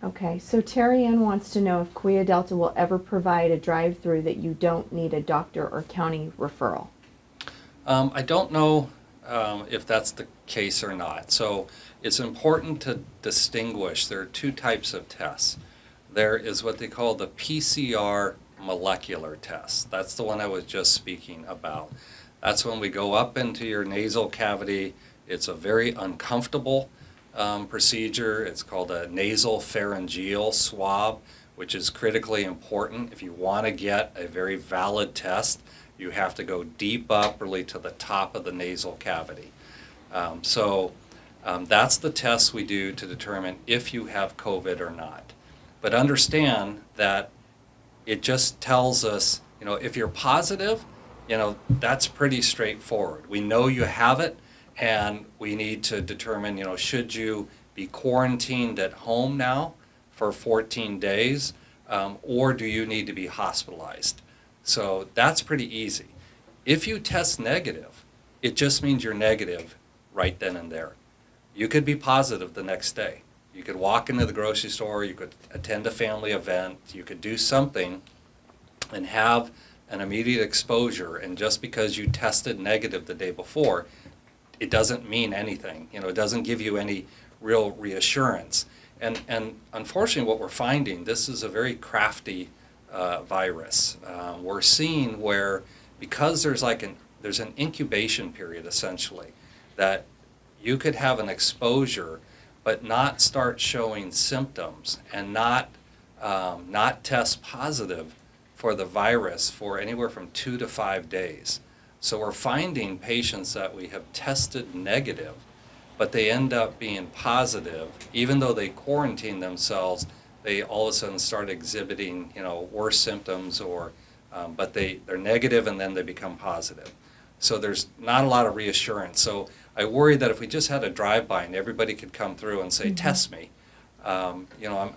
Okay, so Terry Ann wants to know if Kaweah Delta will ever provide a drive-through that you don't need a doctor or county referral. I don't know if that's the case or not. So it's important to distinguish. There are two types of tests. There is what they call the PCR molecular test. That's the one I was just speaking about. That's when we go up into your nasal cavity. It's a very uncomfortable procedure. It's called a nasal pharyngeal swab, which is critically important. If you want to get a very valid test, you have to go deep up, really to the top of the nasal cavity. That's the test we do to determine if you have COVID or not. But understand that it just tells us, if you're positive, that's pretty straightforward. We know you have it, and we need to determine, should you be quarantined at home now for 14 days, or do you need to be hospitalized? So that's pretty easy. If you test negative, it just means you're negative right then and there. You could be positive the next day. You could walk into the grocery store, you could attend a family event, you could do something and have an immediate exposure, and just because you tested negative the day before, it doesn't mean anything. It doesn't give you any real reassurance. And unfortunately, what we're finding, this is a very crafty virus. We're seeing where, because there's an incubation period essentially, that you could have an exposure but not start showing symptoms and not test positive for the virus for anywhere from 2 to 5 days. So we're finding patients that we have tested negative, but they end up being positive, even though they quarantine themselves. They all of a sudden start exhibiting, worse symptoms, but they're negative and then they become positive. So there's not a lot of reassurance. So I worry that if we just had a drive-by and everybody could come through and say, test me, I'm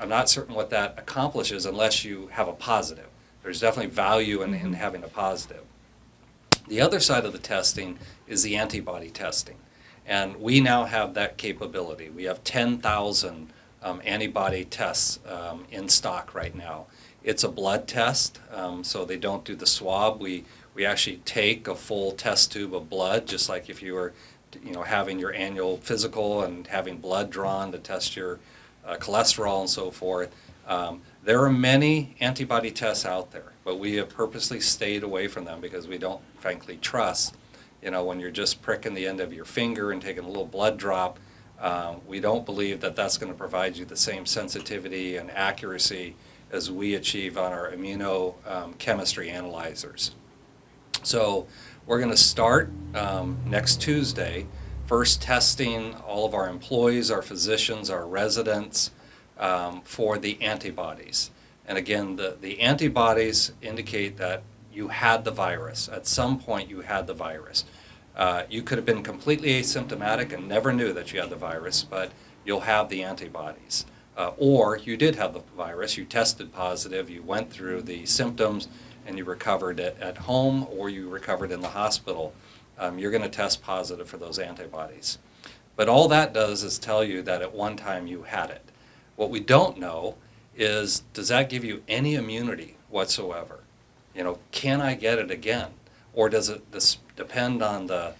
not certain what that accomplishes unless you have a positive. There's definitely value in having a positive. The other side of the testing is the antibody testing. And we now have that capability. We have 10,000 antibody tests in stock right now. It's a blood test, so they don't do the swab. We actually take a full test tube of blood, just like if you were having your annual physical and having blood drawn to test your cholesterol and so forth. There are many antibody tests out there, but we have purposely stayed away from them because we don't frankly trust, when you're just pricking the end of your finger and taking a little blood drop. We don't believe that that's going to provide you the same sensitivity and accuracy as we achieve on our immunochemistry analyzers. So we're going to start next Tuesday, first testing all of our employees, our physicians, our residents for the antibodies. And again, the antibodies indicate that you had the virus. At some point you had the virus. You could have been completely asymptomatic and never knew that you had the virus, but you'll have the antibodies. Or you did have the virus, you tested positive, you went through the symptoms, and you recovered at home or you recovered in the hospital. You're going to test positive for those antibodies. But all that does is tell you that at one time you had it. What we don't know is, does that give you any immunity whatsoever? Can I get it again? Or does it depend on the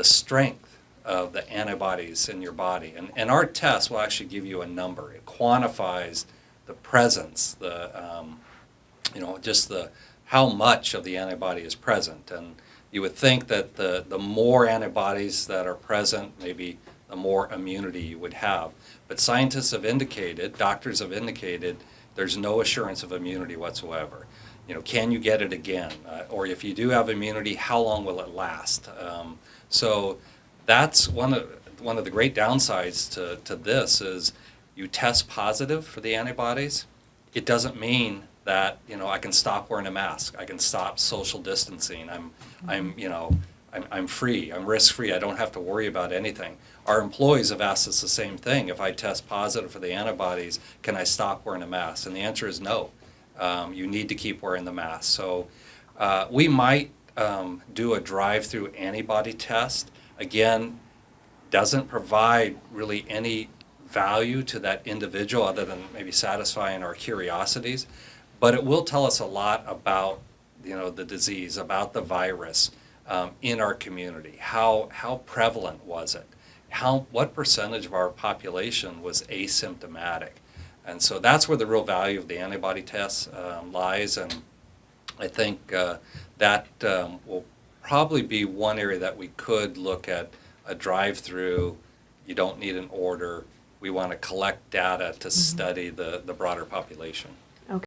strength of the antibodies in your body? And our test will actually give you a number. It quantifies the presence, just how much of the antibody is present. And you would think that the more antibodies that are present, maybe the more immunity you would have. But scientists have indicated, doctors have indicated, there's no assurance of immunity whatsoever. Can you get it again? Or if you do have immunity, how long will it last? So that's one of the great downsides to this is you test positive for the antibodies. It doesn't mean that I can stop wearing a mask. I can stop social distancing. I'm free. I'm risk-free. I don't have to worry about anything. Our employees have asked us the same thing. If I test positive for the antibodies, can I stop wearing a mask? And the answer is no. You need to keep wearing the mask. So we might do a drive-through antibody test. Again, doesn't provide really any value to that individual other than maybe satisfying our curiosities, but it will tell us a lot about, the disease, about the virus in our community. How prevalent was it? What percentage of our population was asymptomatic? And so that's where the real value of the antibody tests lies, and I think that will probably be one area that we could look at a drive-through. You don't need an order. We want to collect data to study the broader population.